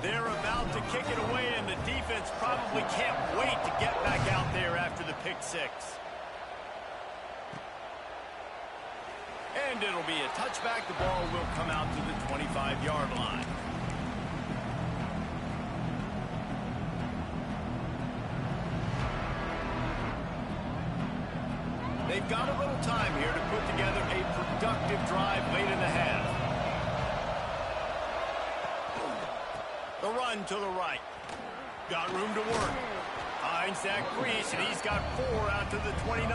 They're about to kick it away, and the defense probably can't wait to get back out there after the pick six. And it'll be a touchback. The ball will come out to the 25-yard line. They've got a little time here to put together a productive drive late in the half. The run to the right. Got room to work. Finds that crease, and he's got 4 out to the 29.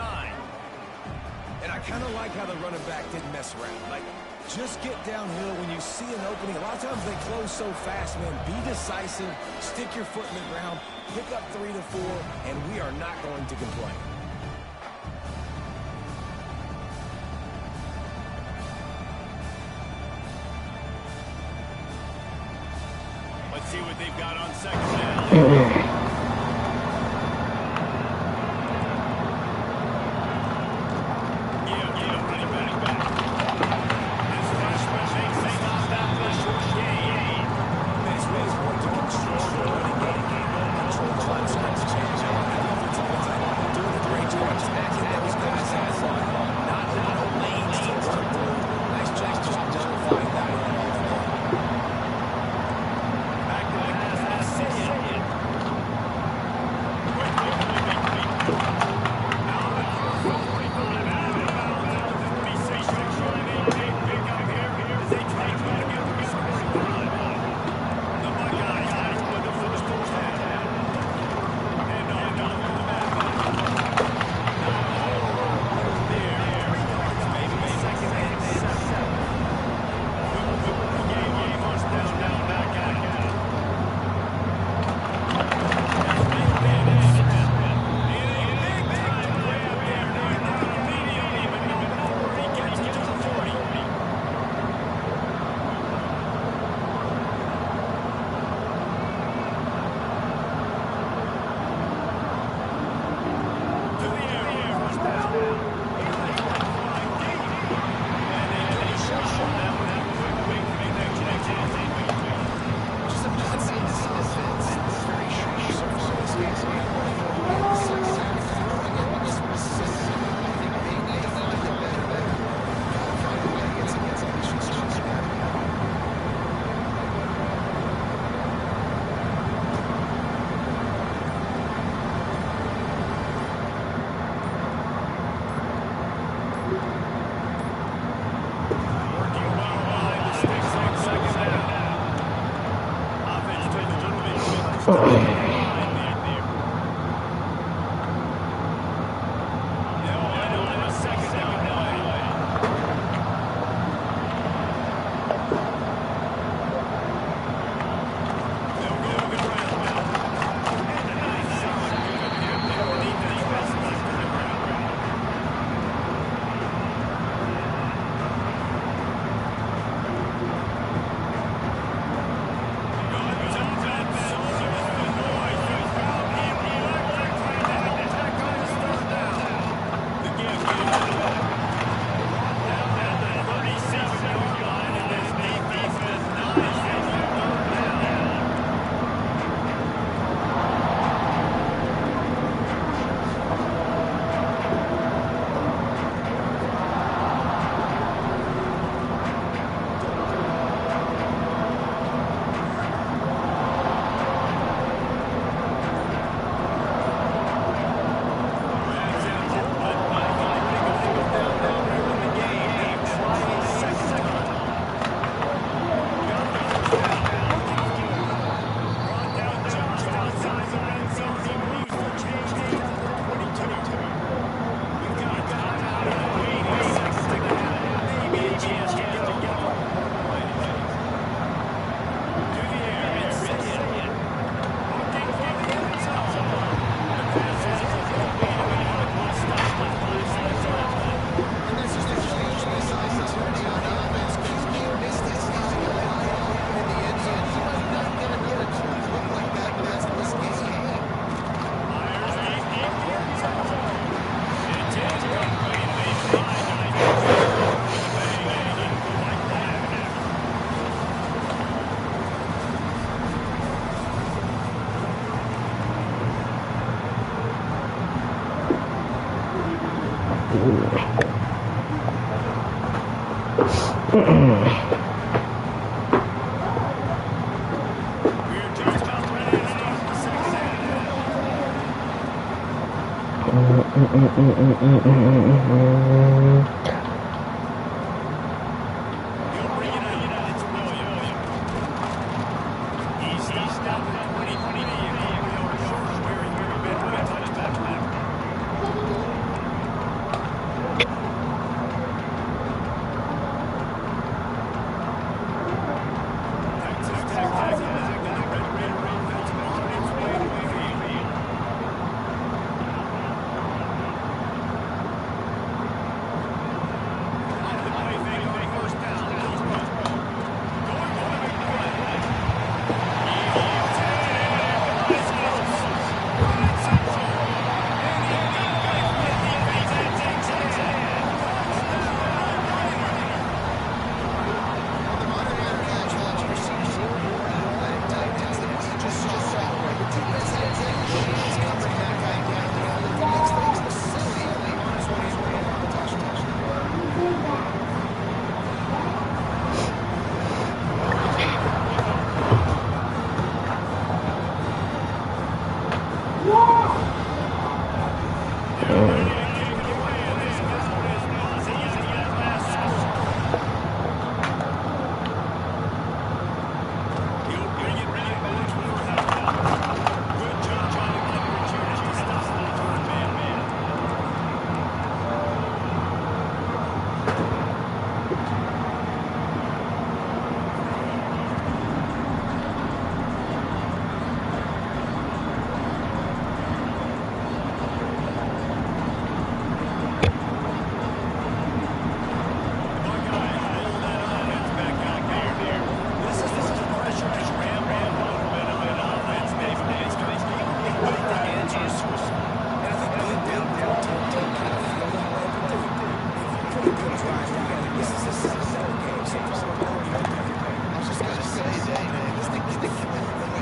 And I kind of like how the running back didn't mess around. Like, just get downhill when you see an opening. A lot of times they close so fast, man. Be decisive, stick your foot in the ground, pick up 3 to 4, and we are not going to complain. Let's see what they've got on second down. We're just about ready to start the second half. He'll bring it out. It's Williams. He stopped at the 23, a couple yards short of where he would have been with a touchback. Texas Tech has it back, and the Red Raider offense on its way to the field. Off the play fake on first down. Bills run. Going for the big play. He hits it, and it's close. Interception. And he got away from the defense and takes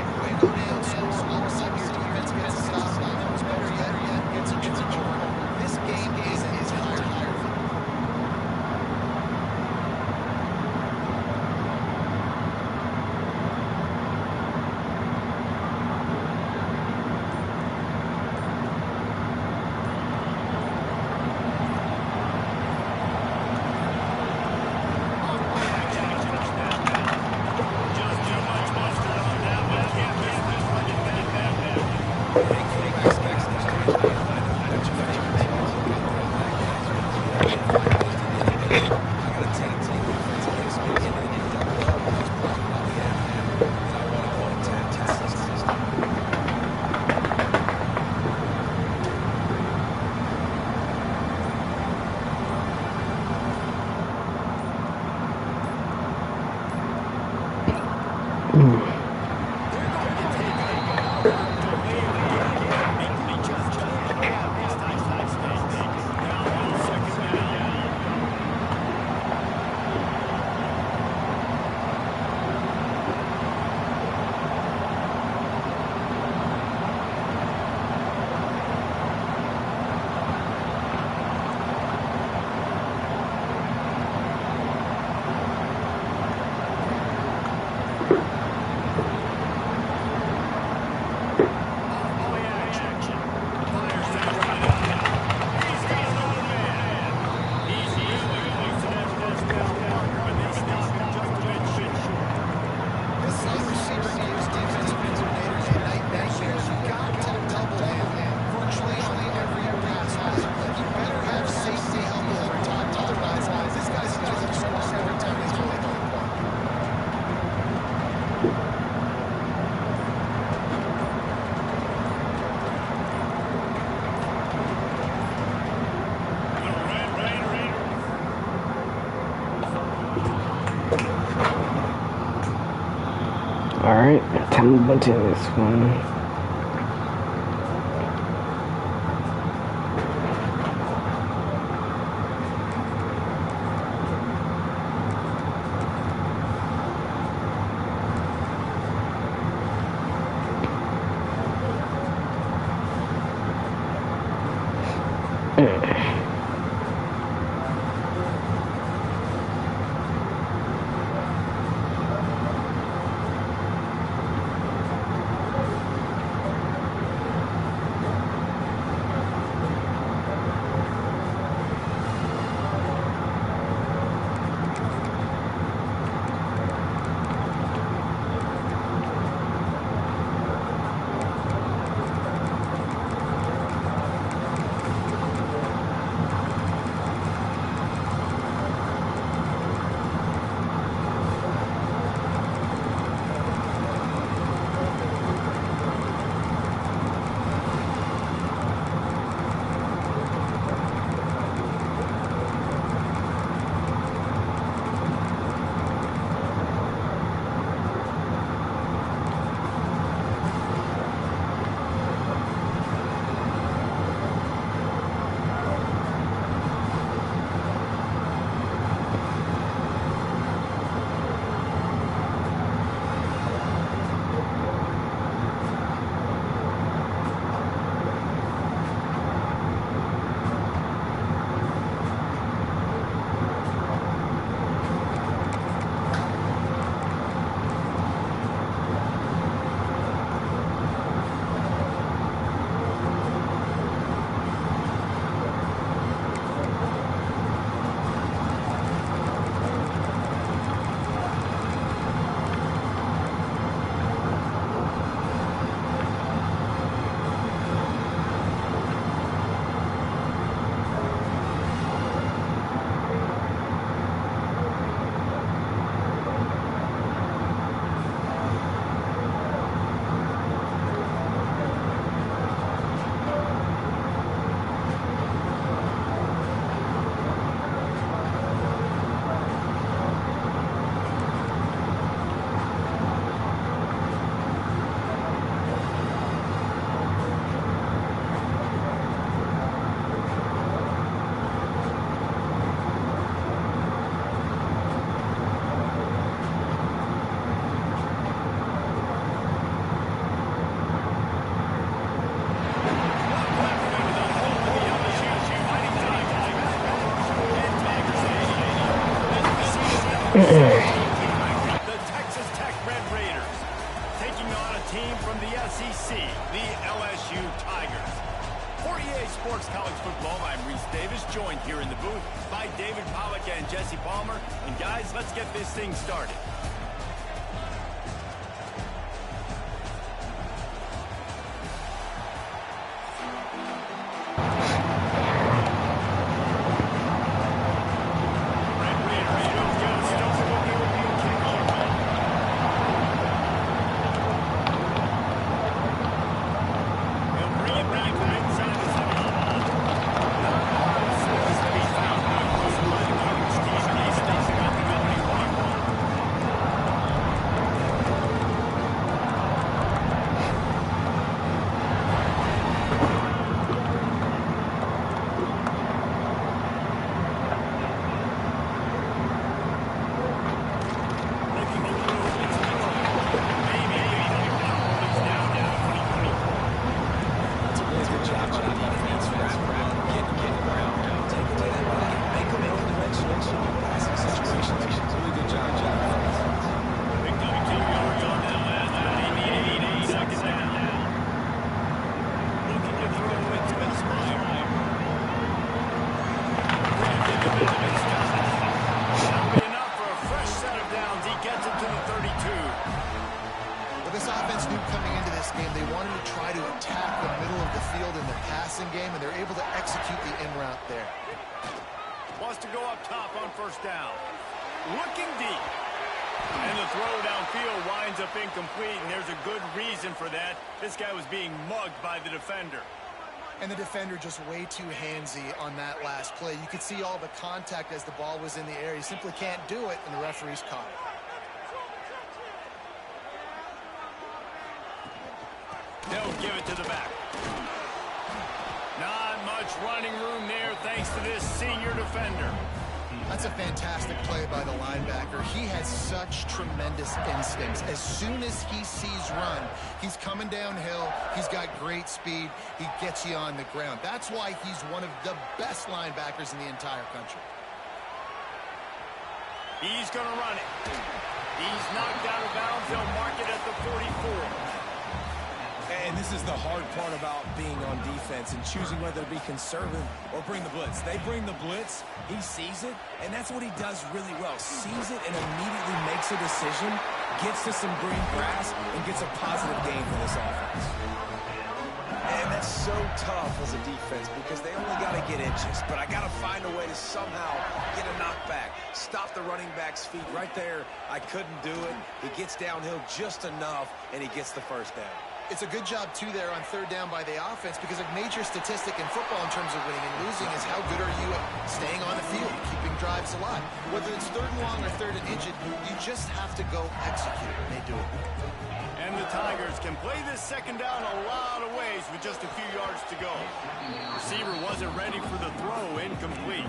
it in. Touchdown, Raider. Alright, time to move to this one. taking on a team from the SEC, the LSU Tigers. For EA Sports College Football, I'm Reese Davis, joined here in the booth by David Pollack and Jesse Palmer. And guys, let's get this thing started. Game, and they're able to execute the in route there. Wants to go up top on first down. Looking deep. And the throw downfield winds up incomplete, and there's a good reason for that. This guy was being mugged by the defender. And the defender just way too handsy on that last play. You could see all the contact as the ball was in the air. He simply can't do it, and the referee's caught it. They'll give it to the back. Not much running room there thanks to this senior defender. That's a fantastic play by the linebacker. He has such tremendous instincts. As soon as he sees run, he's coming downhill. He's got great speed. He gets you on the ground. That's why he's one of the best linebackers in the entire country. He's going to run it. He's knocked out of bounds. They'll mark it at the 44. And this is the hard part about being on defense and choosing whether to be conservative or bring the blitz. They bring the blitz, he sees it, and that's what he does really well. Sees it and immediately makes a decision, gets to some green grass, and gets a positive gain for this offense. And that's so tough as a defense because they only got to get inches. But I got to find a way to somehow get a knockback, stop the running back's feet. Right there, I couldn't do it. He gets downhill just enough, and he gets the first down. It's a good job, too, there on third down by the offense because a major statistic in football in terms of winning and losing is how good are you at staying on the field, keeping drives alive. Whether it's third and long or third and inches, you just have to go execute, and they do it. And the Tigers can play this second down a lot of ways with just a few yards to go. Receiver wasn't ready for the throw, incomplete.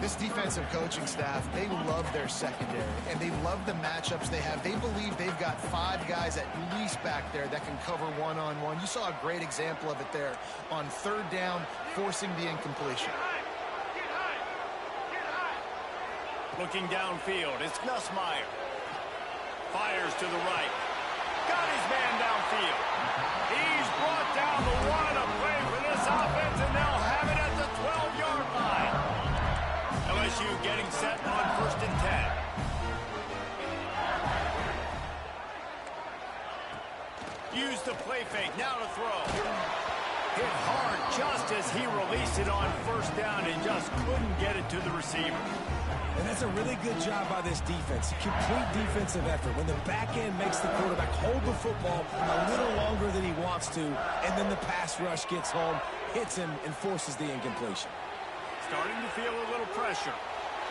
This defensive coaching staff, they love their secondary, and they love the matchups they have. They believe they've got 5 guys at least back there that can cover one-on-one. You saw a great example of it there on third down, forcing the incompletion. Looking downfield, it's Nussmeier. Fires to the right. Got his man downfield. He's brought down the one to play for this offense, and they'll have it at the 12-yard line. LSU getting set on first and 10. Use the play fake, now to throw. Hit hard just as he released it on first down and just couldn't get it to the receiver. And that's a really good job by this defense. Complete defensive effort. When the back end makes the quarterback hold the football a little longer than he wants to, and then the pass rush gets home, hits him, and forces the incompletion. Starting to feel a little pressure.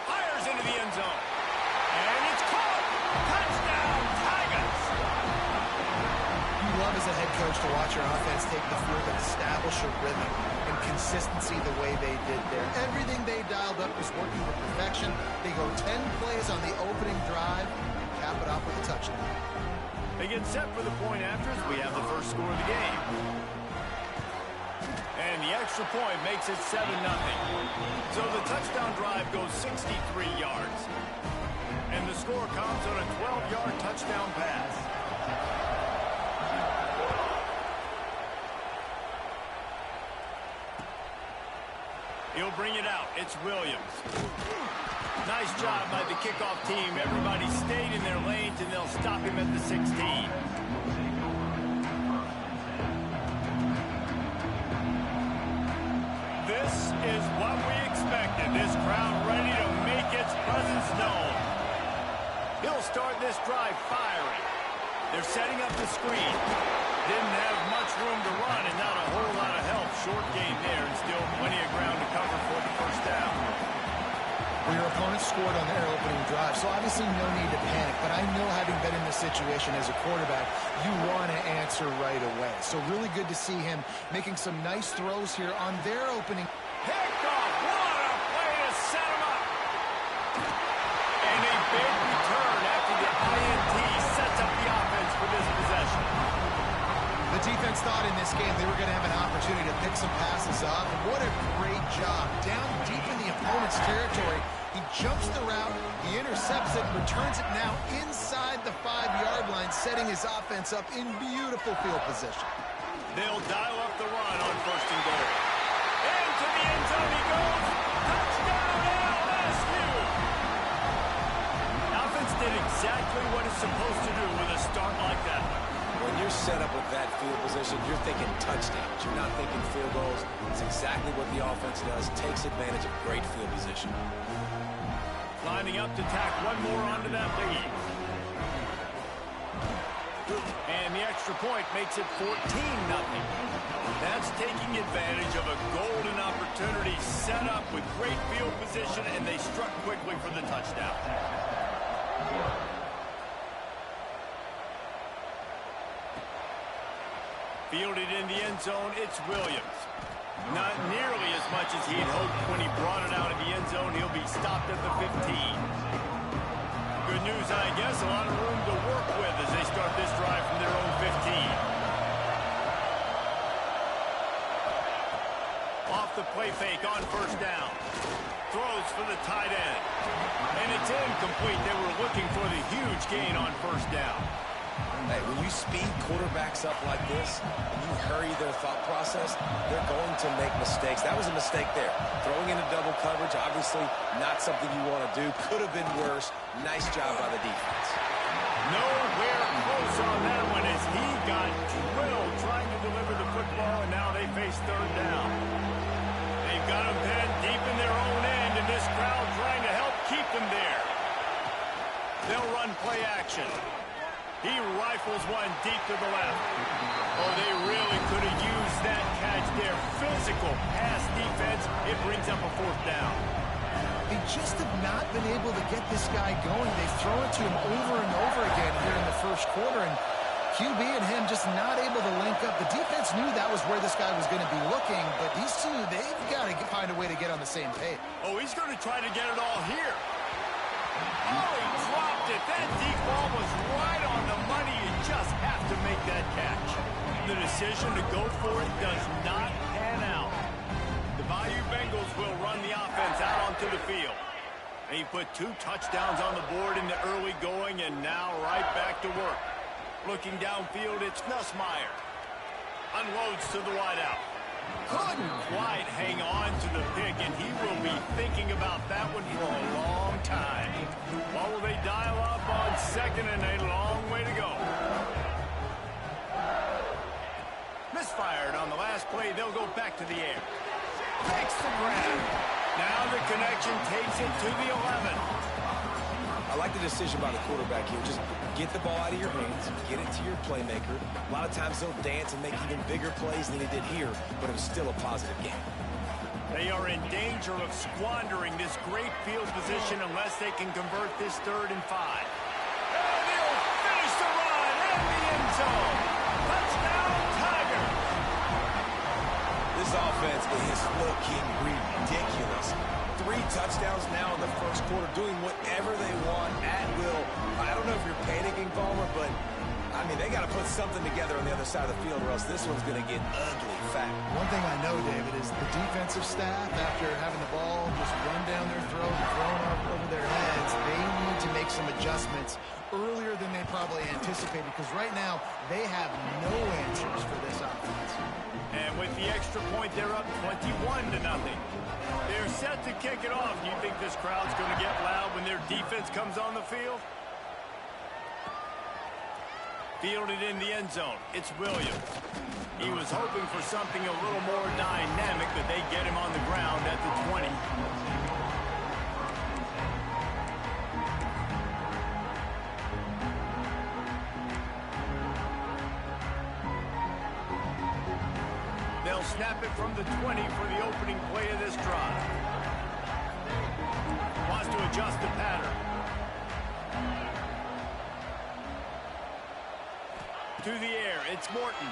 Fires into the end zone. And it's caught. Touchdown, Tigers. You love as a head coach to watch your offense take the field and establish a rhythm and consistency the way they did there. Everything they dialed up was working with perfection. They go 10 plays on the opening drive, cap it off with a touchdown. They get set for the point afters. We have the first score of the game. And the extra point makes it 7-0. So the touchdown drive goes 63 yards. And the score comes on a 12-yard touchdown pass. He'll bring it out. It's Williams. Nice job by the kickoff team. Everybody stayed in their lanes, and they'll stop him at the 16. This is what we expected. This crowd ready to make its presence known. He'll start this drive firing. They're setting up the screen. Didn't have much room to run and not a whole lot of help. Short game there and still plenty of ground to cover for the first down. Well, your opponent scored on their opening drive, so obviously no need to panic. But I know, having been in this situation as a quarterback, you want to answer right away. So really good to see him making some nice throws here on their opening. Picked off. What a play to set him up. And a big return after the INT sets up the offense for this possession. The defense thought in this game they were going to have an opportunity to pick some passes off. And what a great job. Down deep in the opponent's territory, he jumps the route, he intercepts it, returns it now inside the 5-yard line, setting his offense up in beautiful field position. They'll dial up the run on 1st and goal. Into the end zone he goes. Touchdown, LSU! Offense did exactly what it's supposed to do with a start like that. When you're set up with that field position, you're thinking touchdowns. You're not thinking field goals. It's exactly what the offense does. Takes advantage of great field position. Lining up to tack one more onto that lead. And the extra point makes it 14-0. That's taking advantage of a golden opportunity set up with great field position, and they struck quickly for the touchdown. Fielded in the end zone, it's Williams. Not nearly as much as he had hoped when he brought it out of the end zone. He'll be stopped at the 15. Good news, I guess. A lot of room to work with as they start this drive from their own 15. Off the play fake on 1st down. Throws for the tight end. And it's incomplete. They were looking for the huge gain on 1st down. Hey, when you speed quarterbacks up like this, and you hurry their thought process, they're going to make mistakes. That was a mistake there. Throwing into double coverage, obviously not something you want to do. Could have been worse. Nice job by the defense. Nowhere close on that one as he got drilled trying to deliver the football, and now they face 3rd down. They've got them pinned deep in their own end, and this crowd trying to help keep them there. They'll run play action. He rifles one deep to the left. Oh, they really could have used that catch there. Physical pass defense. It brings up a 4th down. They just have not been able to get this guy going. They've thrown it to him over and over again here in the 1st quarter, and QB and him just not able to link up. The defense knew that was where this guy was going to be looking, but these two, they've got to find a way to get on the same page. Oh, he's going to try to get it all here. Oh, he dropped it. That deep ball was right on the money. You just have to make that catch. The decision to go for it does not pan out. The Bayou Bengals will run the offense out onto the field. He put 2 touchdowns on the board in the early going, and now right back to work. Looking downfield, it's Nussmeier. Unloads to the wideout. Couldn't quite hang on to the pick, and he will be thinking about that one for a long time. What will they dial up on 2nd and a long way to go? Misfired on the last play. They'll go back to the air. Makes the grab. Now the connection takes it to the 11. I like the decision by the quarterback here. Just get the ball out of your hands, get it to your playmaker. A lot of times they'll dance and make even bigger plays than he did here, but it was still a positive game. They are in danger of squandering this great field position unless they can convert this 3rd and 5. And he'll finish the run in the end zone. Touchdown, Tigers. This offense is looking ridiculous. 3 touchdowns now in the 1st quarter, doing whatever they want at will. I don't know if you're panicking, Palmer, but, I mean, they got to put something together on the other side of the field, or else this one's going to get ugly fast. One thing I know, David, is the defensive staff, after having the ball just run down their throat and thrown up over their heads, they need to make some adjustments earlier than they probably anticipated, because right now they have no answers for this offense. And with the extra point, they're up 21-0. They're set to kick it off. Do you think this crowd's going to get loud when their defense comes on the field? Fielded in the end zone. It's Williams. He was hoping for something a little more dynamic, but they get him on the ground at the 20. They'll snap it from the 20 for the opening play of this drive. Wants to adjust the pattern. To the air, it's Morton.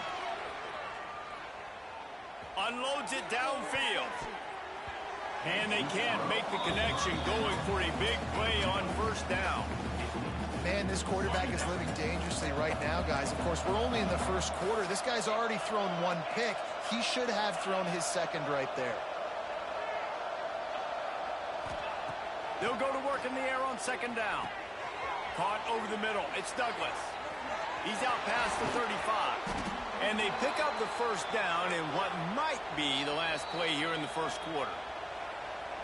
Unloads it downfield. And they can't make the connection, going for a big play on first down. Man, this quarterback is living dangerously right now, guys. Of course, we're only in the first quarter. This guy's already thrown one pick. He should have thrown his second right there. They'll go to work in the air on second down. Caught over the middle. It's Douglas. He's out past the 35. And they pick up the first down in what might be the last play here in the first quarter.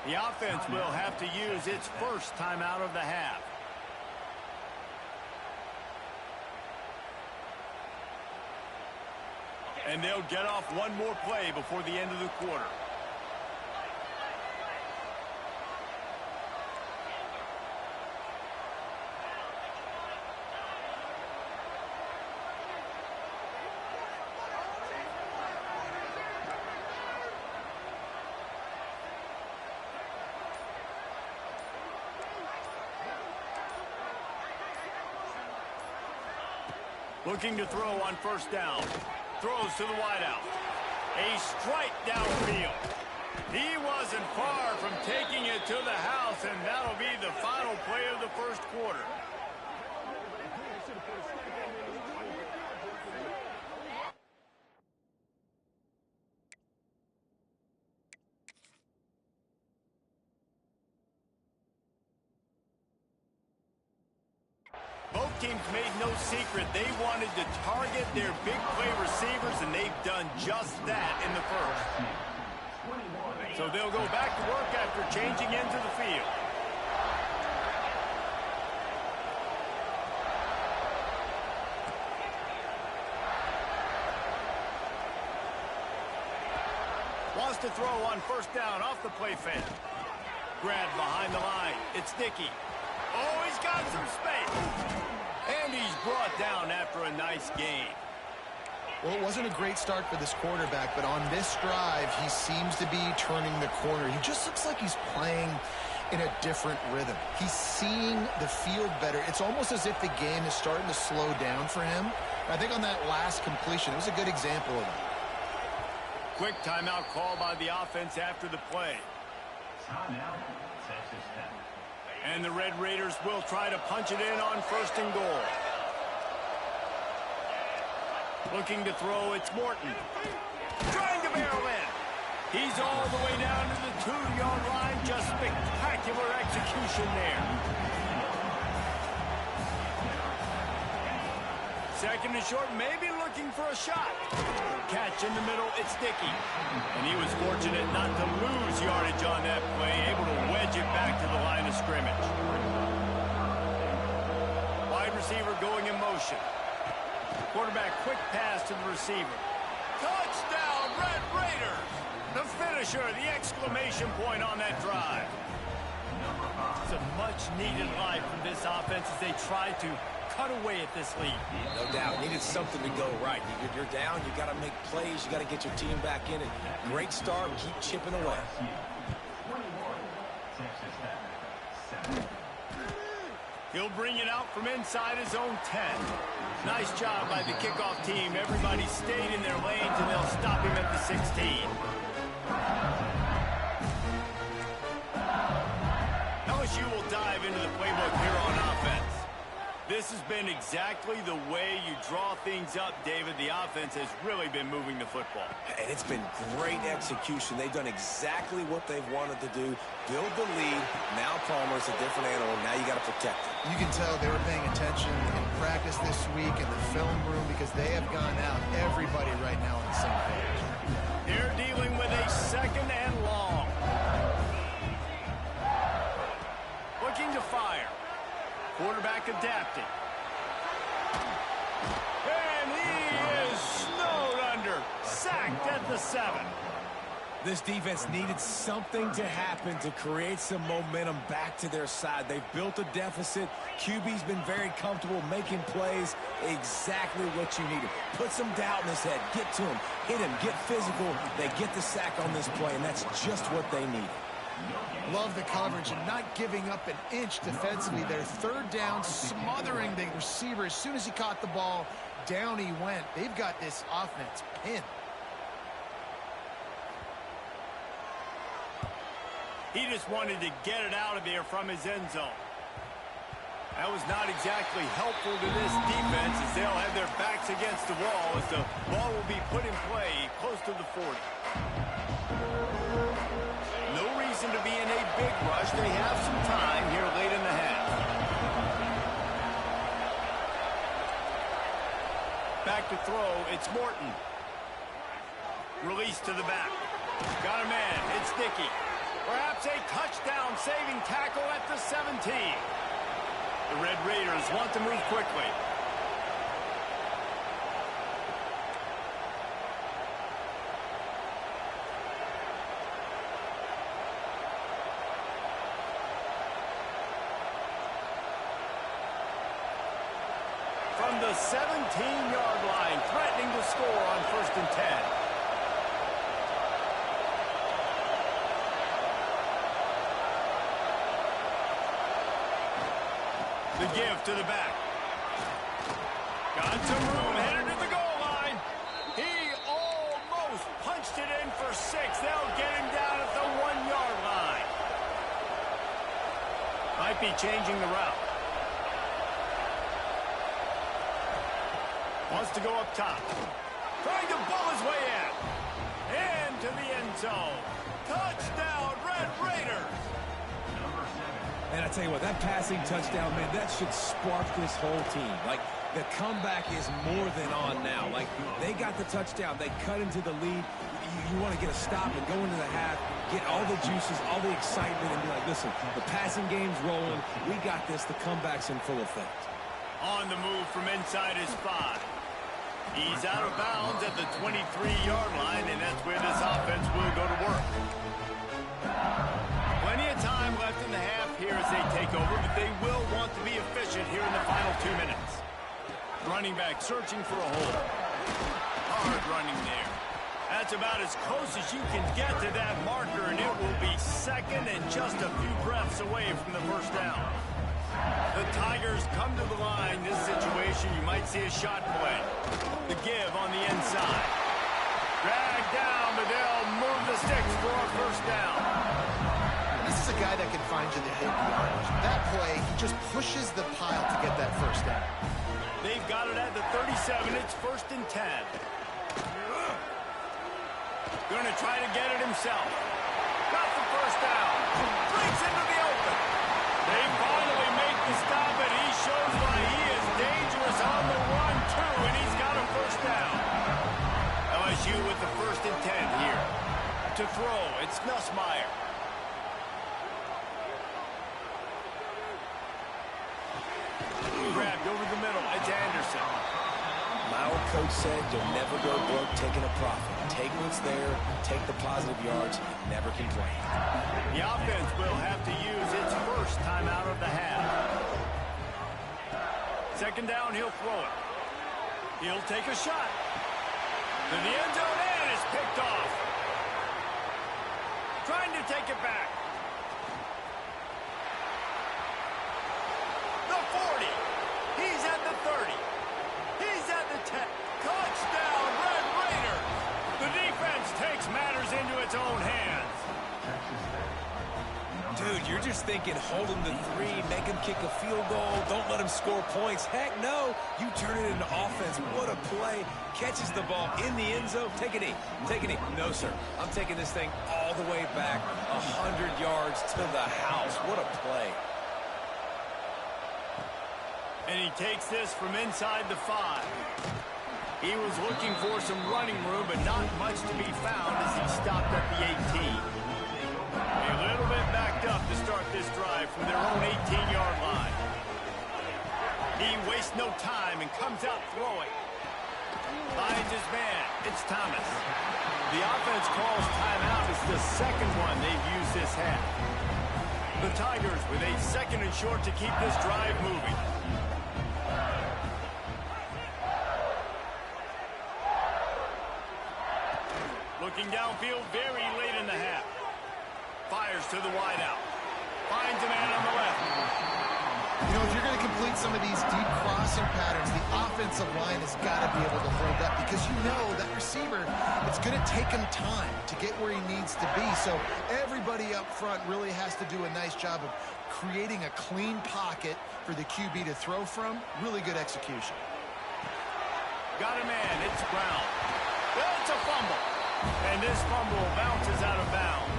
The offense will have to use its first timeout of the half. And they'll get off one more play before the end of the quarter. Looking to throw on first down. Throws to the wideout. A strike downfield. He wasn't far from taking it to the house, and that'll be the final play of the first quarter. Both teams made no secret they wanted to target their big play receivers, and they've done just that in the first. So they'll go back to work after changing into the field. Wants to throw on first down off the play fake. Grabbed behind the line. It's Dickey. Oh, he's got some space. And he's brought down after a nice gain. Well, it wasn't a great start for this quarterback, but on this drive, he seems to be turning the corner. He just looks like he's playing in a different rhythm. He's seeing the field better. It's almost as if the game is starting to slow down for him. I think on that last completion, it was a good example of it. Quick timeout call by the offense after the play. And the Red Raiders will try to punch it in on first and goal. Looking to throw, it's Morton. Trying to barrel in. He's all the way down to the 2-yard line. Just spectacular execution there. Second and short, maybe looking for a shot. Catch in the middle, it's Dickey. And he was fortunate not to lose yardage on that play, able to wedge it back to the line of scrimmage. Wide receiver going in motion. Quarterback quick pass to the receiver. Touchdown, Red Raiders! The finisher, the exclamation point on that drive. It's a much-needed life from this offense as they try to cut away at this lead. No doubt. Needed something to go right. You're down. You got to make plays. You got to get your team back in it. Great start. Keep chipping away. He'll bring it out from inside his own 10. Nice job by the kickoff team. Everybody stayed in their lanes, and they'll stop him at the 16. LSU will dive into the playbook here on offense. This has been exactly the way you draw things up, David. The offense has really been moving the football. And it's been great execution. They've done exactly what they've wanted to do. Build the lead. Now Palmer's a different animal. Now you got to protect it. You can tell they were paying attention in practice this week in the film room because they have gone out, everybody right now on the same page. They're dealing with a second and long. fire. Quarterback adapting. And he is snowed under. Sacked at the 7. This defense needed something to happen to create some momentum back to their side. They've built a deficit. QB's been very comfortable making plays. Exactly what you needed. Put some doubt in his head. Get to him. Hit him. Get physical. They get the sack on this play, and that's just what they need. Love the coverage and not giving up an inch defensively. Their third down, smothering the receiver. As soon as he caught the ball, down he went. They've got this offense pinned. He just wanted to get it out of there from his end zone. That was not exactly helpful to this defense as they'll have their backs against the wall as the ball will be put in play close to the 40. No reason to be in a big rush. They have some time here late in the half. Back to throw, it's Morton. Release to the back. Got a man, it's Dickey. Perhaps a touchdown-saving tackle at the 17. The Red Raiders want to move quickly. From the 17-yard line, threatening to score on 1st and 10. The give to the back. Got some room, headed to the goal line. He almost punched it in for 6. They'll get him down at the 1-yard line. Might be changing the route. Wants to go up top. Trying to bull his way in. Into the end zone. Touchdown, Red Raiders. And I tell you what, that passing touchdown, man, that should spark this whole team. Like, the comeback is more than on now. Like, they got the touchdown. They cut into the lead. You want to get a stop and go into the half, get all the juices, all the excitement, and be like, listen, the passing game's rolling. We got this. The comeback's in full effect. On the move from inside his 5. He's out of bounds at the 23-yard line, and that's where this offense will go to work. Plenty of time left in the half here as they take over, but they will want to be efficient here in the final 2 minutes. Running back searching for a hole. Hard running there. That's about as close as you can get to that marker, and it will be second and just a few breaths away from the first down. The Tigers come to the line. This situation, you might see a shot play. The give on the inside. Drag down, but they'll move the sticks for a first down. This is a guy that can find you the 8-yardage. That play, he just pushes the pile to get that first down. They've got it at the 37. It's 1st and 10. Going to try to get it himself. Got the first down. Breaks into the open. They finally make the stop, and he shows why he is dangerous on the run, too, and he's got a first down. LSU with the 1st and 10 here. To throw, it's Nussmeier. Grabbed over the middle. It's Anderson. My old coach said you'll never go broke taking a profit. Take what's there, take the positive yards, and never complain. The offense will have to use its first timeout of the half. 2nd down, he'll throw it. He'll take a shot. To the end zone, and it's picked off. Trying to take it back. The 40. He's at the 30. He's at the 10. Touchdown, Red Raiders. The defense takes matters into its own hands. Dude, you're just thinking, hold him to 3, make him kick a field goal, don't let him score points. Heck no, you turn it into offense. What a play. Catches the ball in the end zone. Take a knee. Take a knee. No, sir. I'm taking this thing all the way back 100 yards to the house. What a play. And he takes this from inside the 5. He was looking for some running room, but not much to be found as he stopped at the 18. A little bit backed up to start this drive from their own 18-yard line. He wastes no time and comes out throwing. Finds his man. It's Thomas. The offense calls timeout. It's the second one they've used this half. The Tigers with a second and short to keep this drive moving. Looking downfield very late in the half. Fires to the wideout. Finds a man on the left. You know, if you're going to complete some of these deep crossing patterns, the offensive line has got to be able to hold up because you know that receiver, it's going to take him time to get where he needs to be. So everybody up front really has to do a nice job of creating a clean pocket for the QB to throw from. Really good execution. Got a man. It's Brown. Well, it's a fumble. And this fumble bounces out of bounds.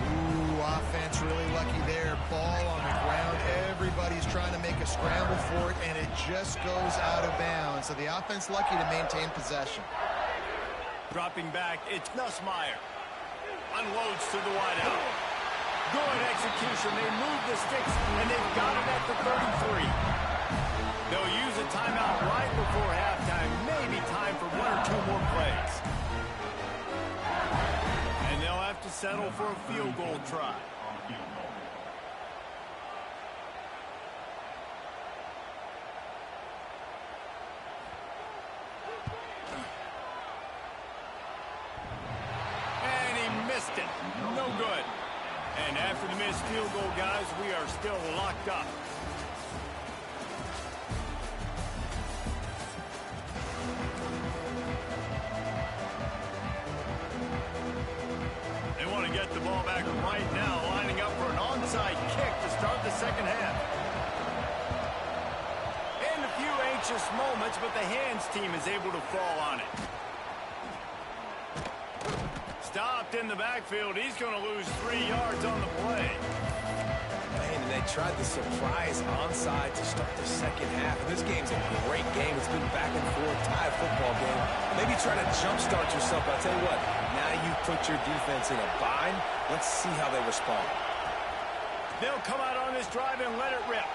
Ooh, offense really lucky there. Ball on the ground. Everybody's trying to make a scramble for it, and it just goes out of bounds. So the offense lucky to maintain possession. Dropping back, it's Nussmeier. Unloads to the wideout. Good execution. They move the sticks, and they've got it at the 33. They'll use a timeout right before halftime. Maybe time for one or two more plays. And they'll have to settle for a field goal try. And he missed it. No good. And after the missed field goal, guys, we are still locked up. They want to get the ball back right now, lining up for an onside kick to start the second half. And a few anxious moments, but the hands team is able to fall on it. Stopped in the backfield. He's going to lose 3 yards on the play. Man, and they tried the surprise onside to start the second half. And this game's a great game. It's been back and forth, tie football game. Maybe try to jumpstart yourself. I'll tell you what, now you put your defense in a bind. Let's see how they respond. They'll come out on this drive and let it rip.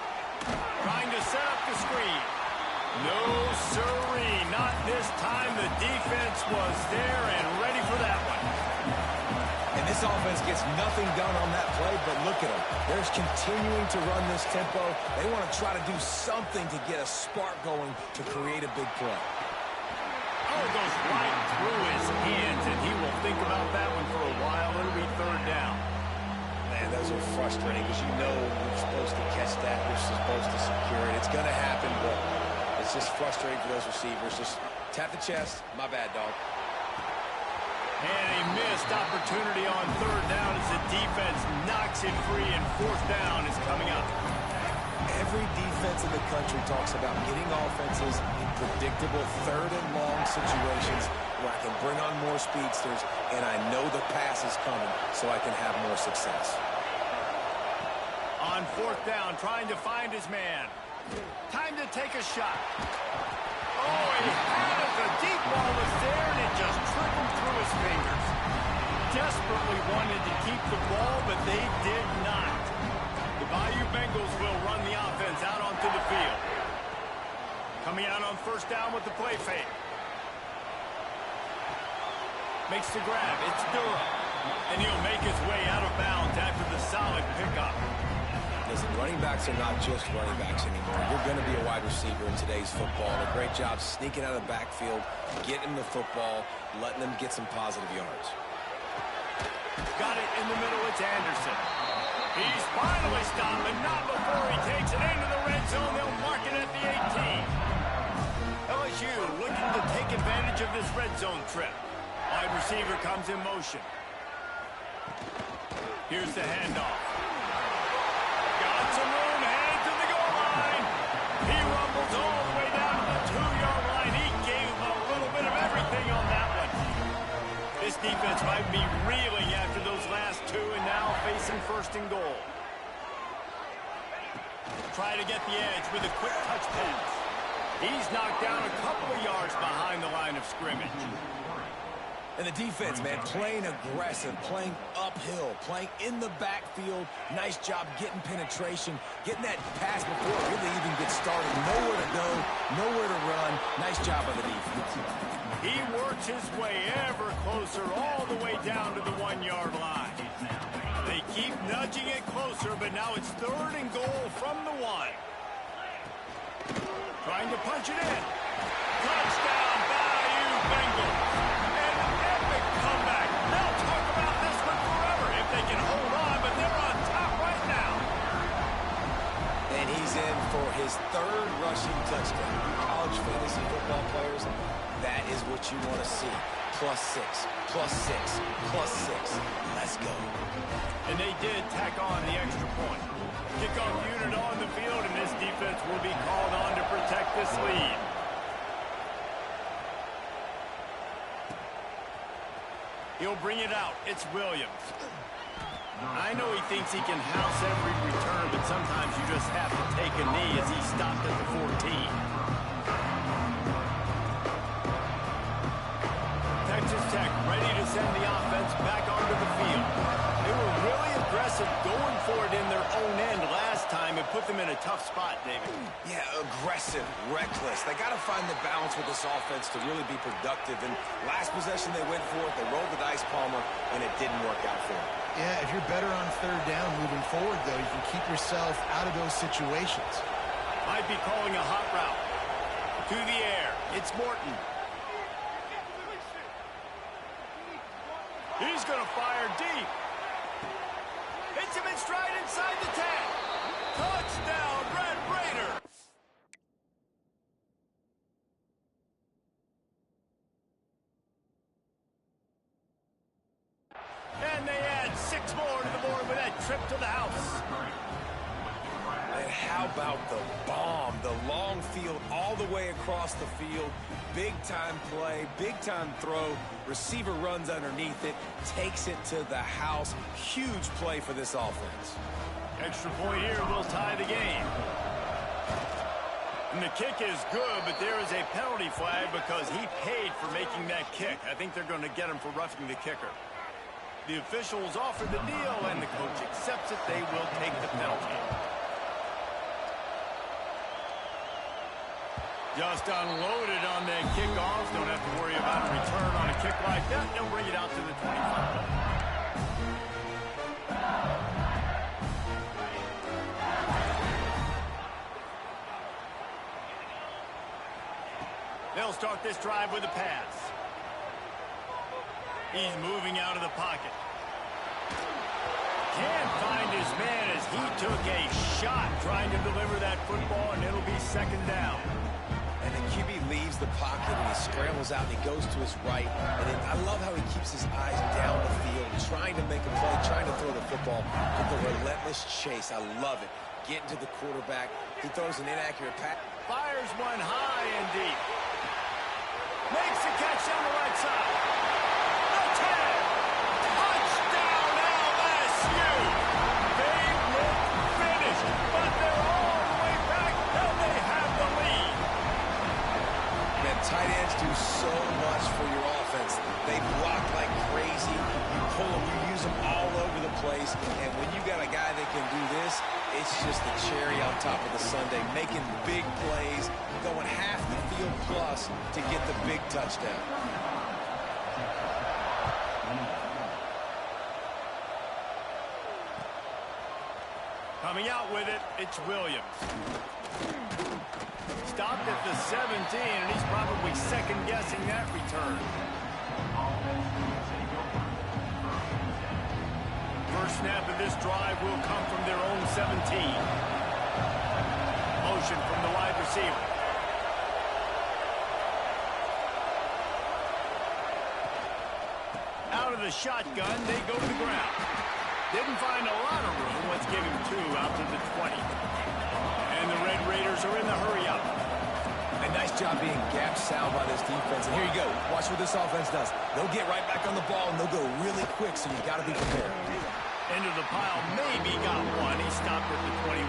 Trying to set up the screen. No, sirree. Not this time. The defense was there and ready for that one. And this offense gets nothing done on that play, but look at them. They're continuing to run this tempo. They want to try to do something to get a spark going to create a big play. Oh, it goes right through his hands, and he will think about that one for a while. It'll be third down. Man, those are frustrating because you know you're supposed to catch that. You're supposed to secure it. It's going to happen, but it's just frustrating for those receivers. Just tap the chest. My bad, dog. And a missed opportunity on third down as the defense knocks it free, and fourth down is coming up. Every defense in the country talks about getting offenses in predictable third and long situations where I can bring on more speedsters and I know the pass is coming so I can have more success. On fourth down, trying to find his man. Time to take a shot. Oh, he had it. The deep ball was there, and it just trickled through his fingers. Desperately wanted to keep the ball, but they did not. The Bayou Bengals will run the offense out onto the field. Coming out on first down with the play fake. Makes the grab. It's Durham. And he'll make his way out of bounds after the solid pickup. Listen, running backs are not just running backs anymore. You're going to be a wide receiver in today's football. And a great job sneaking out of the backfield, getting the football, letting them get some positive yards. Got it in the middle. It's Anderson. He's finally stopped, but not before he takes it into the red zone. They'll mark it at the 18. LSU looking to take advantage of this red zone trip. Wide receiver comes in motion. Here's the handoff. Got some room, headed to the goal line. He rumbles all the way down to the 2-yard line. He gave him a little bit of everything on that one. This defense might be reeling after those last two and now facing first and goal. Try to get the edge with a quick touch pass. He's knocked down a couple of yards behind the line of scrimmage. And the defense, man, playing aggressive, playing uphill, playing in the backfield. Nice job getting penetration, getting that pass before it really even gets started. Nowhere to go, nowhere to run. Nice job by the defense. He works his way ever closer all the way down to the 1-yard line. They keep nudging it closer, but now it's 3rd and goal from the 1. Trying to punch it in. Touchdown, Bayou Bengals. And an epic comeback. They'll talk about this one forever if they can hold on, but they're on top right now. And he's in for his 3rd rushing touchdown. College fantasy football players, that is what you want to see. +6, +6, +6. Let's go. And they did tack on the extra point. Kickoff unit on the field, and this defense will be called on to protect this lead. He'll bring it out. It's Williams. I know he thinks he can house every return, but sometimes you just have to take a knee as he stopped at the 14. Texas Tech ready to send the offense back onto the field. They were really aggressive going for it in their own end last time and put them in a tough spot, David. Yeah, aggressive, reckless. They got to find the balance with this offense to really be productive. And last possession they went for it, they rolled the dice, Palmer, and it didn't work out for them. Yeah, if you're better on 3rd down moving forward, though, you can keep yourself out of those situations. Might be calling a hot route. To the air. It's Morton. He's going to fire deep. Hits him in stride inside the 10. Touchdown, Red Raider. And they add 6 more to the board with that trip to the house. And how about the bomb? The long field all the way across the field. Big-time play, big-time throw. Receiver runs underneath it, takes it to the house. Huge play for this offense. Extra point here will tie the game. And the kick is good, but there is a penalty flag because he paid for making that kick. I think they're going to get him for roughing the kicker. The officials offer the deal, and the coach accepts it. They will take the penalty. Just unloaded on that kickoff. Don't have to worry about a return on a kick like that. They'll bring it out to the 25. They'll start this drive with a pass. He's moving out of the pocket. Can't find his man as he took a shot trying to deliver that football, and it'll be 2nd down. And the QB leaves the pocket and he scrambles out and he goes to his right. And then I love how he keeps his eyes down the field, trying to make a play, trying to throw the football with the relentless chase. I love it. Getting to the quarterback. He throws an inaccurate pass. Fires one high and deep. Makes the catch on the right side. The 10. Touchdown LSU. They look finished, but they're all the way back and they have the lead. Man, tight ends do so much for your offense. They block like crazy. You pull them, you use them all over the place. And when you got a guy that can do this, it's just the cherry on top of the sundae, making big plays, going half the field plus to get the big touchdown. Coming out with it, it's Williams. Stopped at the 17, and he's probably second-guessing that return. First snap of this drive will come from their own 17. Motion from the wide receiver. Out of the shotgun, they go to the ground. Didn't find a lot of room. Let's give him 2 out to the 20. And the Red Raiders are in the hurry-up. A nice job being gap sound by this defense. And here you go. Watch what this offense does. They'll get right back on the ball, and they'll go really quick, so you've got to be prepared. Into the pile, maybe got one. He stopped at the 21.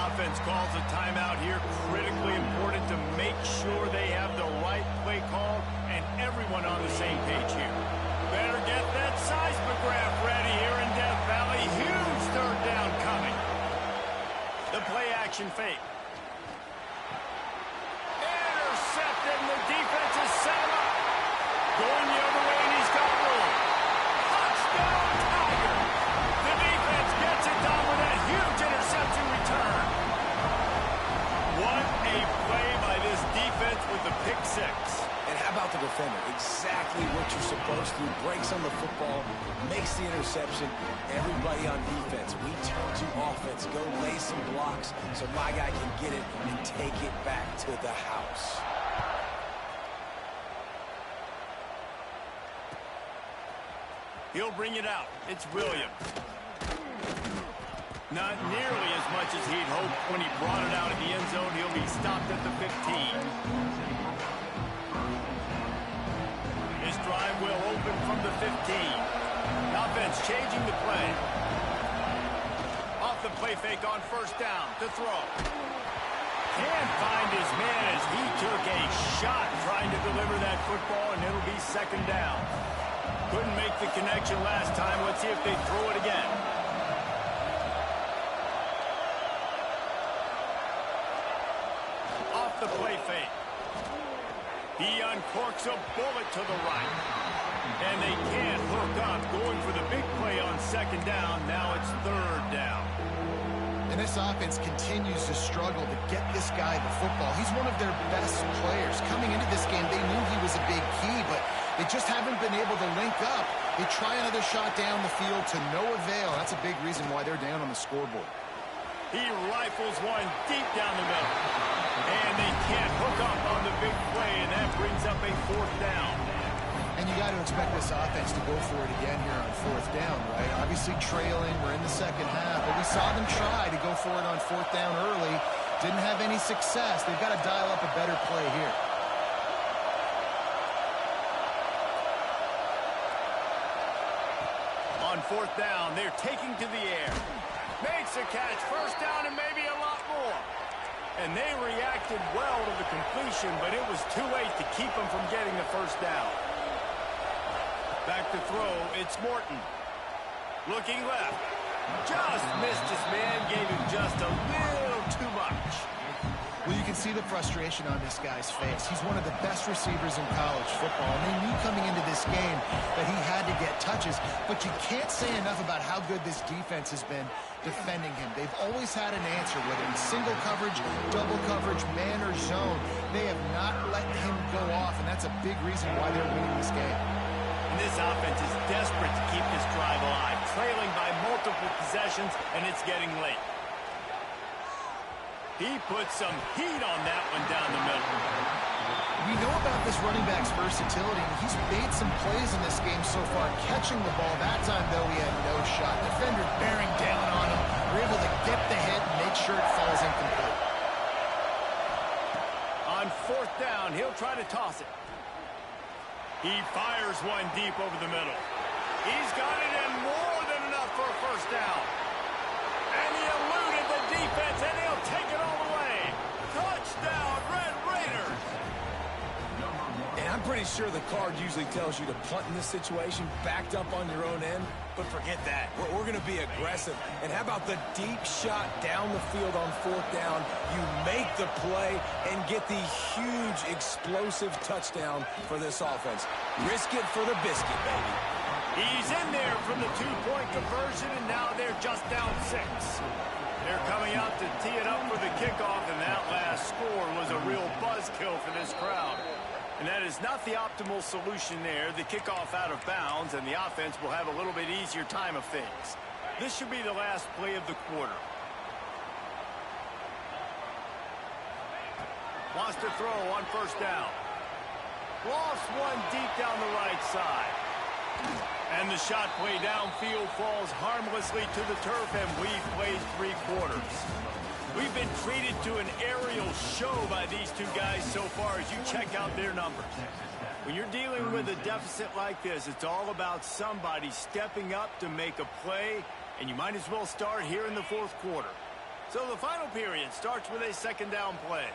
Offense calls a timeout here. Critically important to make sure they have the right play call and everyone on the same play-action fake. Intercepted, and the defense has set him up. Going the other way, and he's got room. Touchdown, Tiger! The defense gets it done with that huge interception return. What a play by this defense with the pick six. And how about the defender? Exactly what you're supposed to. Breaks on the football, makes the interception. Everybody on defense, we turn to offense. Go lay some blocks so my guy can get it and take it back to the house. He'll bring it out. It's Williams. Not nearly as much as he'd hoped when he brought it out in the end zone. He'll be stopped at the 15. His drive will open from the 15. Offense changing the play. Off the play fake on first down to throw. Can't find his man as he took a shot trying to deliver that football, and it'll be second down. Couldn't make the connection last time. Let's see if they throw it again. Off the play fake. He uncorks a bullet to the right. And they can't hook up. Going for the big play on second down. Now it's third down. And this offense continues to struggle to get this guy the football. He's one of their best players. Coming into this game, they knew he was a big key, but they just haven't been able to link up. They try another shot down the field to no avail. That's a big reason why they're down on the scoreboard. He rifles one deep down the middle. And they can't hook up on the big play, and that brings up a fourth down. And you got to expect this offense to go for it again here on fourth down, right? Obviously trailing, we're in the second half, but we saw them try to go for it on fourth down early. Didn't have any success. They've got to dial up a better play here. On fourth down, they're taking to the air. Makes a catch, first down, and maybe a lot more. And they reacted well to the completion, but it was too late to keep them from getting the first down. Back to throw, it's Morton. Looking left. Just missed his man, gave him just a little too much. Well, you can see the frustration on this guy's face. He's one of the best receivers in college football, and they knew coming into this game that he had to get touches, but you can't say enough about how good this defense has been defending him. They've always had an answer, whether it's single coverage, double coverage, man or zone. They have not let him go off, and that's a big reason why they're winning this game. And this offense is desperate to keep this drive alive, trailing by multiple possessions, and it's getting late. He put some heat on that one down the middle. We know about this running back's versatility, and he's made some plays in this game so far, catching the ball. That time, though, he had no shot. Defender bearing down on him. We're able to get the hit and make sure it falls incomplete. On fourth down, he'll try to toss it. He fires one deep over the middle. He's got it in more than enough for a first down. And he eluded the defense, and he'll take it all the way. Touchdown, Red Raiders! And I'm pretty sure the card usually tells you to punt in this situation, backed up on your own end, but forget that. We're going to be aggressive. And how about the deep shot down the field on fourth down? You make the play and get the huge explosive touchdown for this offense. Risk it for the biscuit, baby. He's in there from the two-point conversion, and now they're just down 6. They're coming out to tee it up for the kickoff, and that last score was a real buzzkill for this crowd. And that is not the optimal solution there. The kickoff out of bounds, and the offense will have a little bit easier time of things. This should be the last play of the quarter. Wants to throw on first down. Lost one deep down the right side. And the shot play downfield falls harmlessly to the turf, and we've played 3 quarters. We've been treated to an aerial show by these two guys so far as you check out their numbers. When you're dealing with a deficit like this, it's all about somebody stepping up to make a play, and you might as well start here in the fourth quarter. So the final period starts with a second down play.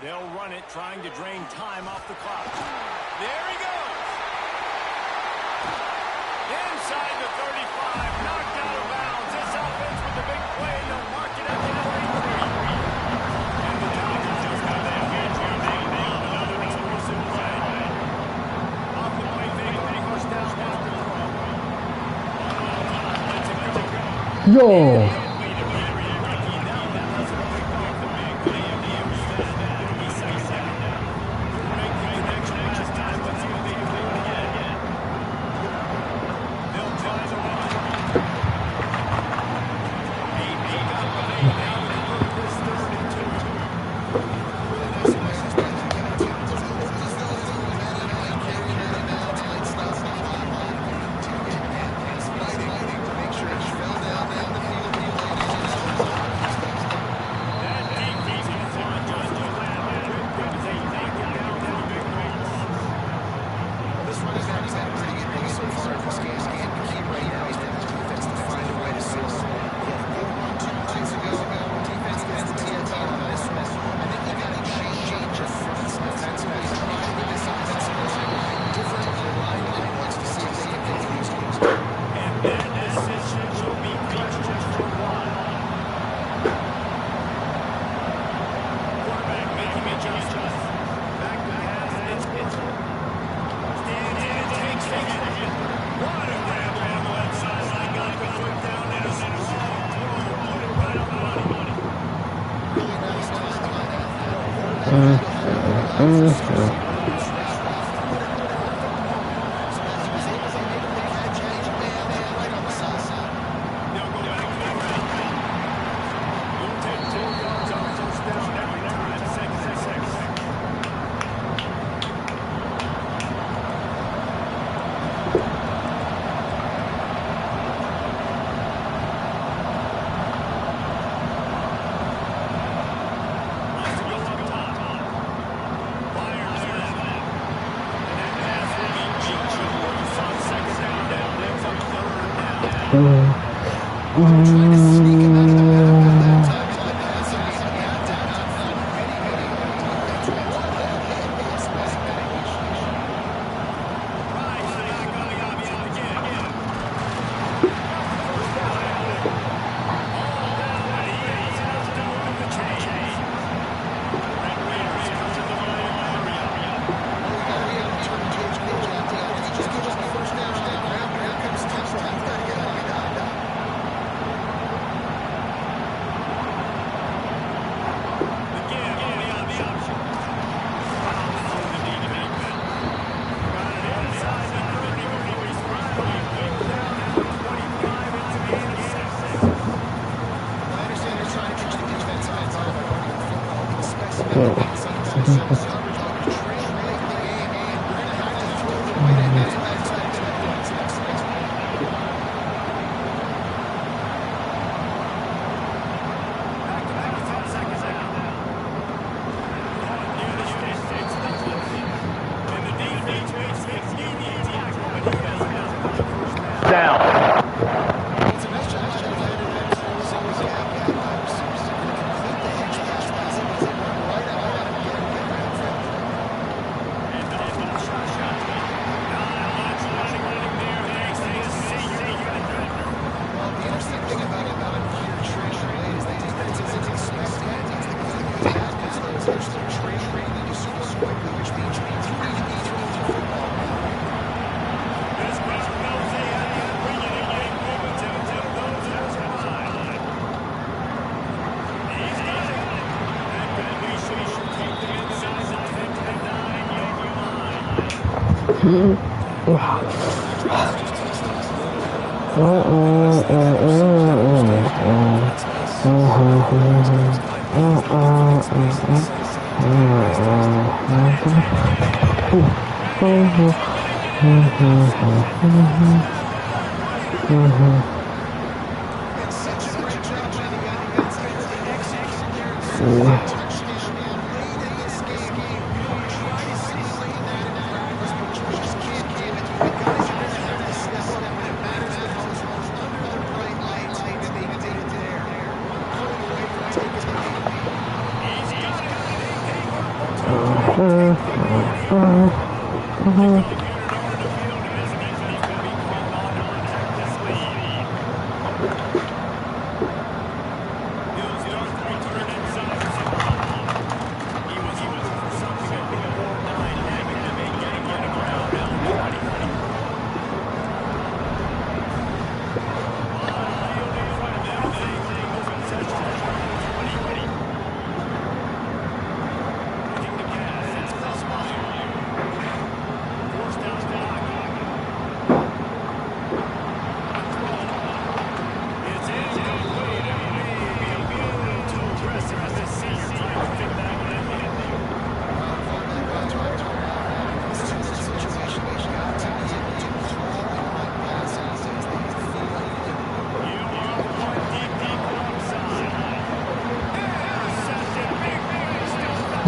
They'll run it, trying to drain time off the clock. There he goes! Inside the 35, knocked out of bounds. This offense with the big play. They'll mark it at the 43. And the Tigers just got that game going down. Another explosive play. Off the play, they go first down after throw. Let's it go. Yo!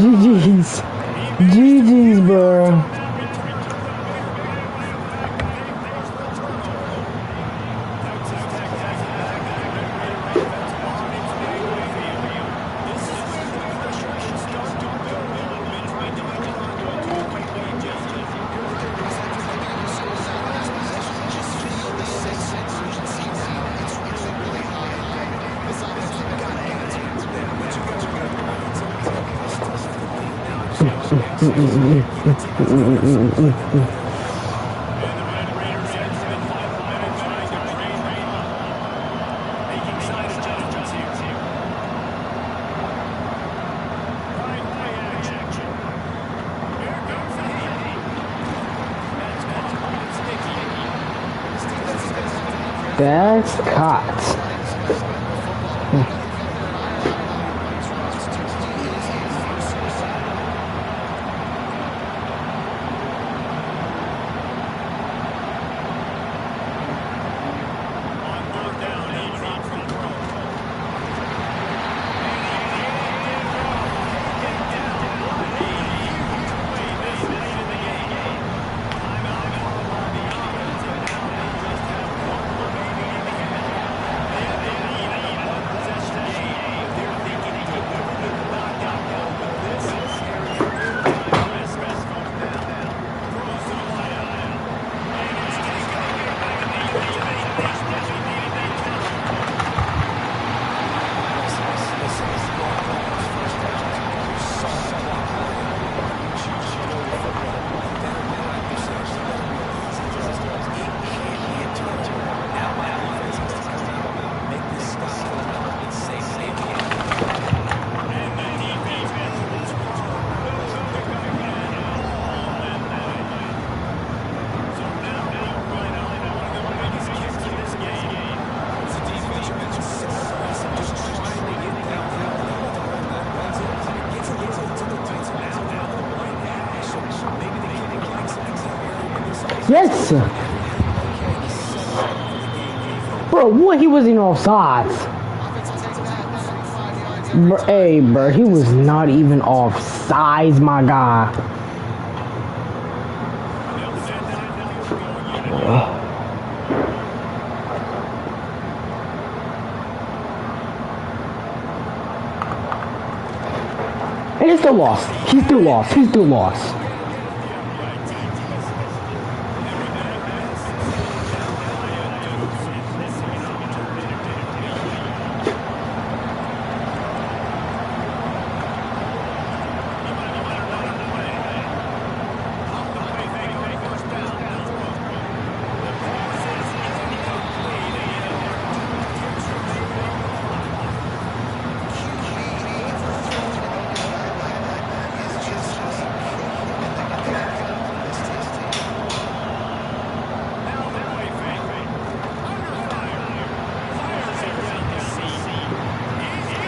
GG's. GG's, bro. That's caught. Yes! Bro, what? He wasn't offsides. Hey, bro, he was not even offsides, my guy. And he's still lost. He's still lost. He's still lost.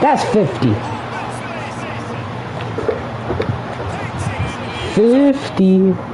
That's 50. 50.